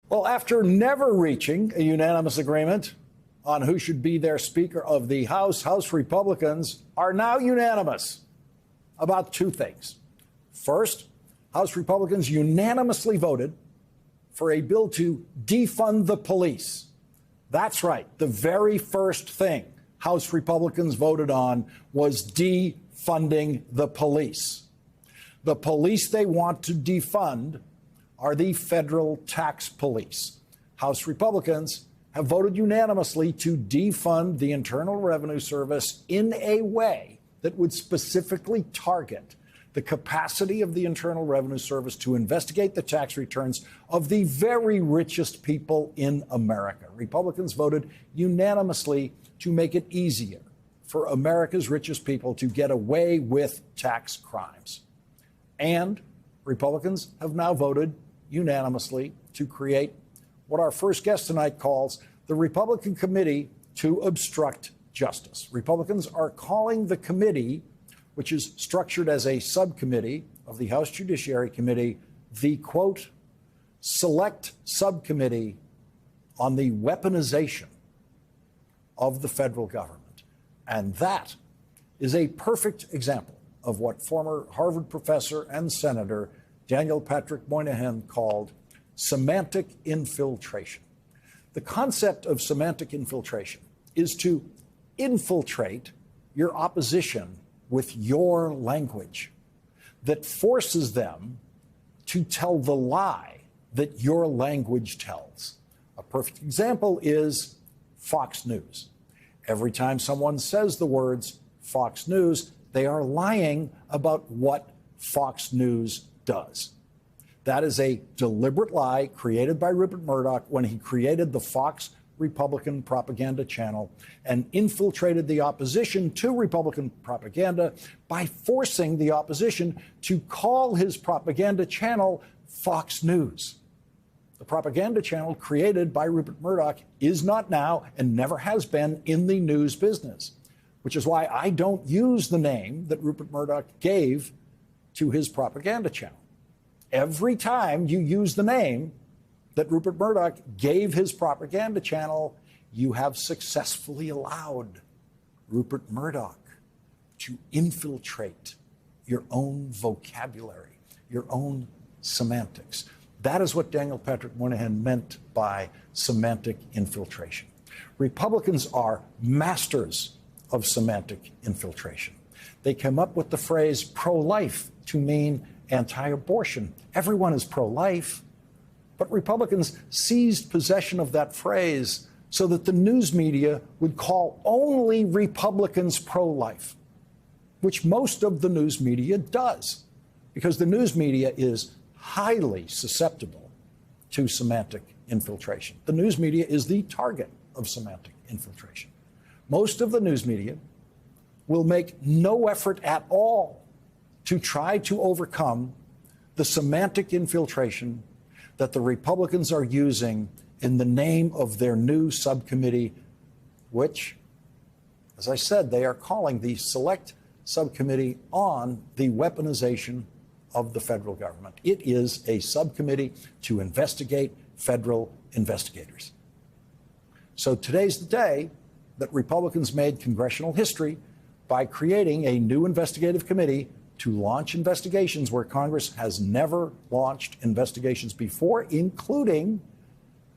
Well, after never reaching a unanimous agreement on who should be their Speaker of the House, House Republicans are now unanimous about two things. First, House Republicans unanimously voted for a bill to defund the police. That's right. The very first thing House Republicans voted on was defunding the police. The police they want to defund are the federal tax police. House Republicans have voted unanimously to defund the Internal Revenue Service in a way that would specifically target the capacity of the Internal Revenue Service to investigate the tax returns of the very richest people in America. Republicans voted unanimously to make it easier for America's richest people to get away with tax crimes. And Republicans have now voted unanimously to create what our first guest tonight calls the Republican Committee to Obstruct Justice. Republicans are calling the committee, which is structured as a subcommittee of the House Judiciary Committee, the, quote, select subcommittee on the weaponization of the federal government. And that is a perfect example of what former Harvard professor and Senator Daniel Patrick Moynihan called semantic infiltration. The concept of semantic infiltration is to infiltrate your opposition with your language that forces them to tell the lie that your language tells. A perfect example is Fox News. Every time someone says the words Fox News, they are lying about what Fox News does. That is a deliberate lie created by Rupert Murdoch when he created the Fox Republican propaganda channel and infiltrated the opposition to Republican propaganda by forcing the opposition to call his propaganda channel Fox News. The propaganda channel created by Rupert Murdoch is not now and never has been in the news business, which is why I don't use the name that Rupert Murdoch gave to his propaganda channel. Every time you use the name that Rupert Murdoch gave his propaganda channel, you have successfully allowed Rupert Murdoch to infiltrate your own vocabulary, your own semantics. That is what Daniel Patrick Moynihan meant by semantic infiltration. Republicans are masters of semantic infiltration. They came up with the phrase pro-life to mean anti-abortion. Everyone is pro-life. But Republicans seized possession of that phrase so that the news media would call only Republicans pro-life, which most of the news media does, because the news media is highly susceptible to semantic infiltration. The news media is the target of semantic infiltration. Most of the news media will make no effort at all to try to overcome the semantic infiltration that the Republicans are using in the name of their new subcommittee, which, as I said, they are calling the Select Subcommittee on the Weaponization of the Federal Government. It is a subcommittee to investigate federal investigators. So today's the day that Republicans made congressional history by creating a new investigative committee to launch investigations where Congress has never launched investigations before, including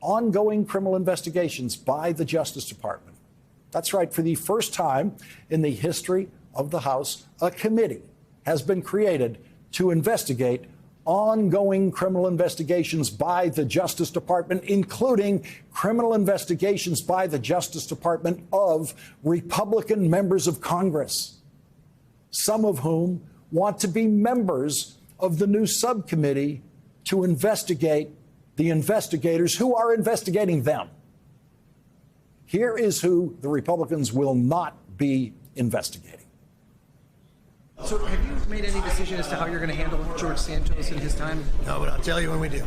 ongoing criminal investigations by the Justice Department. That's right. For the first time in the history of the House, a committee has been created to investigate ongoing criminal investigations by the Justice Department, including criminal investigations by the Justice Department of Republican members of Congress, some of whom want to be members of the new subcommittee to investigate the investigators who are investigating them. Here is who the Republicans will not be investigating. So have you made any decision as to how you're going to handle George Santos in his time? No, but I'll tell you when we do.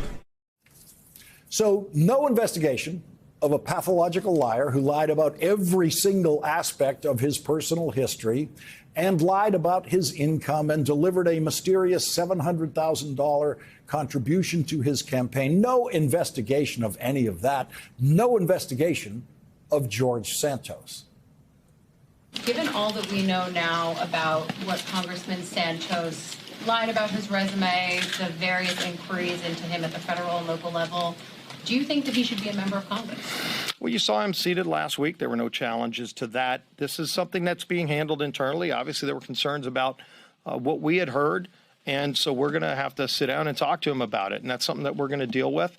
So no investigation of a pathological liar who lied about every single aspect of his personal history and lied about his income and delivered a mysterious $700,000 contribution to his campaign. No investigation of any of that. No investigation of George Santos. Given all that we know now about what Congressman Santos lied about his resume, the various inquiries into him at the federal and local level, do you think that he should be a member of Congress? Well, you saw him seated last week. There were no challenges to that. This is something that's being handled internally. Obviously, there were concerns about what we had heard. And so we're going to have to sit down and talk to him about it. And that's something that we're going to deal with,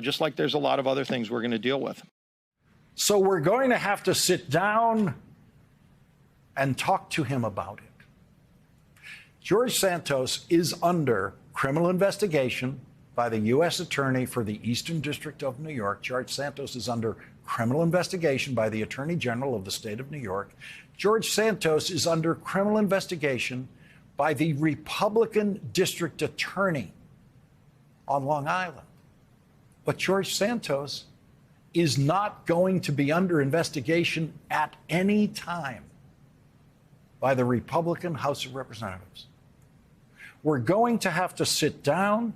just like there's a lot of other things we're going to deal with. So we're going to have to sit down and talk to him about it. George Santos is under criminal investigation by the U.S. Attorney for the Eastern District of New York. George Santos is under criminal investigation by the Attorney General of the state of New York. George Santos is under criminal investigation by the Republican District Attorney on Long Island. But George Santos is not going to be under investigation at any time by the Republican House of Representatives. We're going to have to sit down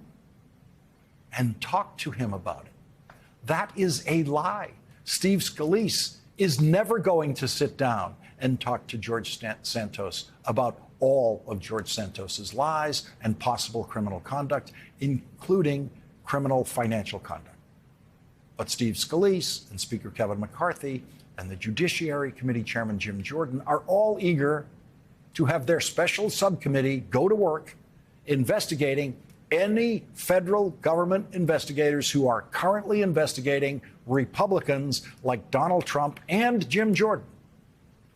and talk to him about it. That is a lie. Steve Scalise is never going to sit down and talk to George Santos about all of George Santos's lies and possible criminal conduct, including criminal financial conduct. But Steve Scalise and Speaker Kevin McCarthy and the Judiciary Committee Chairman Jim Jordan are all eager to have their special subcommittee go to work investigating any federal government investigators who are currently investigating Republicans like Donald Trump and Jim Jordan,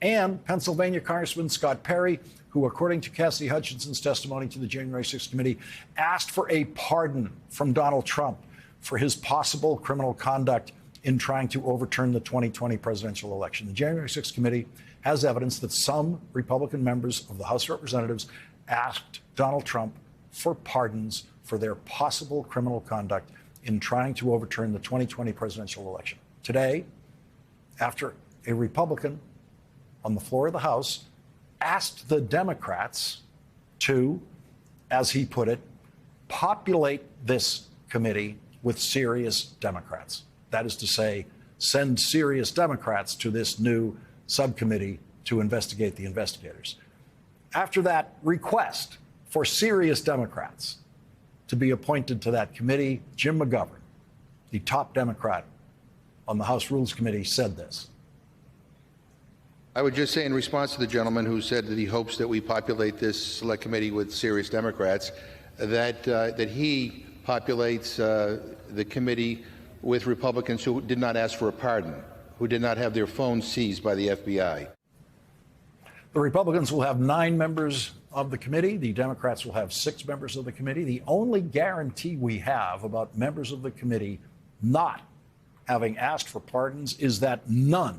and Pennsylvania Congressman Scott Perry, who, according to Cassidy Hutchinson's testimony to the January 6th committee, asked for a pardon from Donald Trump for his possible criminal conduct in trying to overturn the 2020 presidential election. The January 6th committee has evidence that some Republican members of the House of Representatives asked Donald Trump for pardons for their possible criminal conduct in trying to overturn the 2020 presidential election. Today, after a Republican on the floor of the House asked the Democrats to, as he put it, populate this committee with serious Democrats. That is to say, send serious Democrats to this new subcommittee to investigate the investigators. After that request for serious Democrats to be appointed to that committee, Jim McGovern, the top Democrat on the House Rules Committee, said this. I would just say, in response to the gentleman who said that he hopes that we populate this select committee with serious Democrats, that he populates the committee with Republicans who did not ask for a pardon, who did not have their phones seized by the FBI. The Republicans will have 9 members of the committee. The Democrats will have 6 members of the committee. The only guarantee we have about members of the committee not having asked for pardons is that none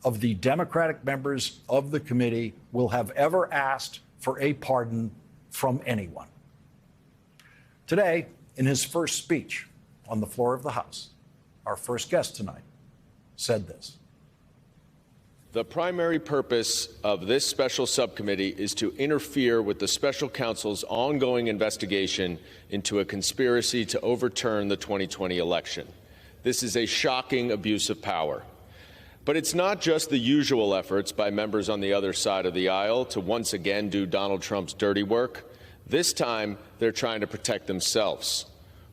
of the Democratic members of the committee will have ever asked for a pardon from anyone. Today, in his first speech on the floor of the House, our first guest tonight said this. The primary purpose of this special subcommittee is to interfere with the special counsel's ongoing investigation into a conspiracy to overturn the 2020 election. This is a shocking abuse of power. But it's not just the usual efforts by members on the other side of the aisle to once again do Donald Trump's dirty work. This time, they're trying to protect themselves.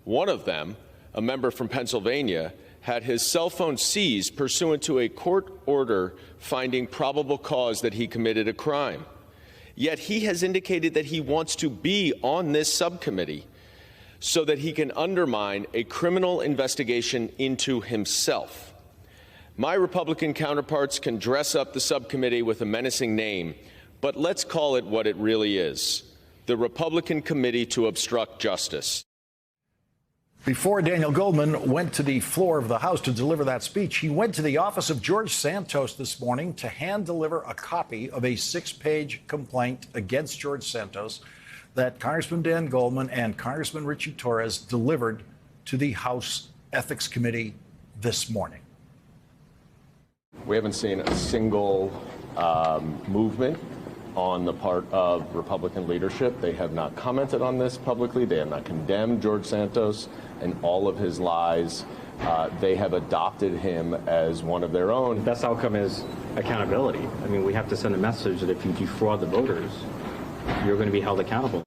One of them, a member from Pennsylvania, had his cell phone seized pursuant to a court order finding probable cause that he committed a crime. Yet he has indicated that he wants to be on this subcommittee so that he can undermine a criminal investigation into himself. My Republican counterparts can dress up the subcommittee with a menacing name, but let's call it what it really is: the Republican Committee to Obstruct Justice. Before Daniel Goldman went to the floor of the House to deliver that speech, he went to the office of George Santos this morning to hand deliver a copy of a 6-page complaint against George Santos that Congressman Dan Goldman and Congressman Richie Torres delivered to the House Ethics Committee this morning. We haven't seen a single movement on the part of Republican leadership. They have not commented on this publicly. They have not condemned George Santos and all of his lies. They have adopted him as one of their own. The best outcome is accountability. I mean, we have to send a message that if you defraud the voters, you're going to be held accountable.